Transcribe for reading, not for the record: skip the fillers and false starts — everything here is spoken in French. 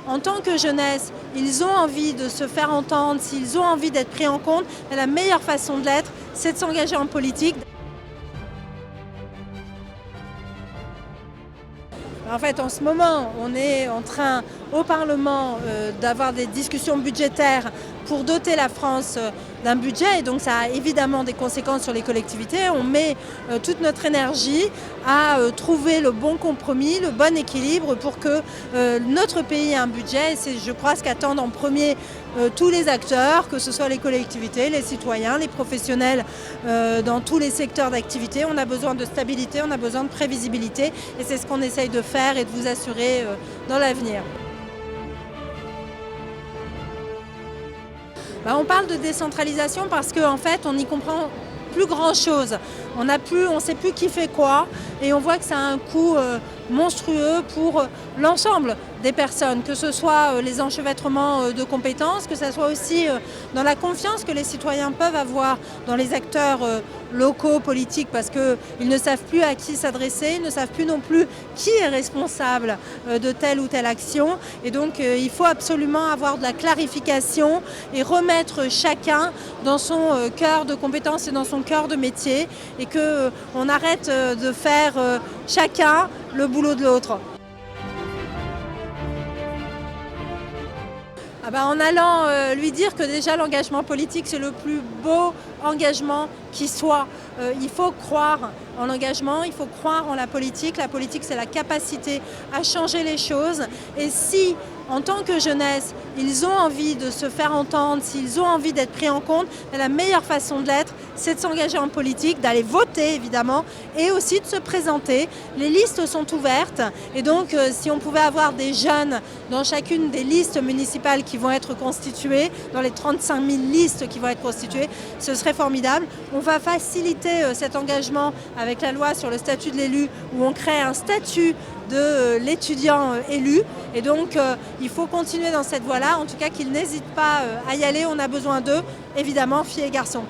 en tant que jeunesse, ils ont envie de se faire entendre, s'ils ont envie d'être pris en compte, la meilleure façon de l'être, c'est de s'engager en politique. En fait, en ce moment, on est en train, au Parlement, d'avoir des discussions budgétaires pour doter la France d'un budget. Et donc, ça a évidemment des conséquences sur les collectivités. On met toute notre énergie à trouver le bon compromis, le bon équilibre pour que notre pays ait un budget. Et c'est, je crois, ce qu'attendent en premier tous les acteurs, que ce soit les collectivités, les citoyens, les professionnels dans tous les secteurs d'activité. On a besoin de stabilité, on a besoin de prévisibilité et c'est ce qu'on essaye de faire et de vous assurer dans l'avenir. On parle de décentralisation parce qu'en fait, on n'y comprend plus grand-chose. On ne sait plus qui fait quoi et on voit que ça a un coût monstrueux pour l'ensemble des personnes, que ce soit les enchevêtrements de compétences, que ce soit aussi dans la confiance que les citoyens peuvent avoir dans les acteurs locaux, politiques, parce qu'ils ne savent plus à qui s'adresser, ils ne savent plus non plus qui est responsable de telle ou telle action. Et donc il faut absolument avoir de la clarification et remettre chacun dans son cœur de compétences et dans son cœur de métier et qu'on arrête de faire chacun le boulot de l'autre. En allant lui dire que déjà l'engagement politique c'est le plus beau engagement qui soit. Il faut croire en l'engagement, il faut croire en la politique. La politique c'est la capacité à changer les choses et si en tant que jeunesse, ils ont envie de se faire entendre, s'ils ont envie d'être pris en compte, la meilleure façon de l'être, c'est de s'engager en politique, d'aller voter évidemment et aussi de se présenter. Les listes sont ouvertes et donc si on pouvait avoir des jeunes dans chacune des listes municipales qui vont être constituées, dans les 35 000 listes qui vont être constituées, ce serait formidable. On va faciliter cet engagement avec la loi sur le statut de l'élu où on crée un statut de l'étudiant élu et donc il faut continuer dans cette voie-là, en tout cas qu'ils n'hésitent pas à y aller, on a besoin d'eux, évidemment filles et garçons.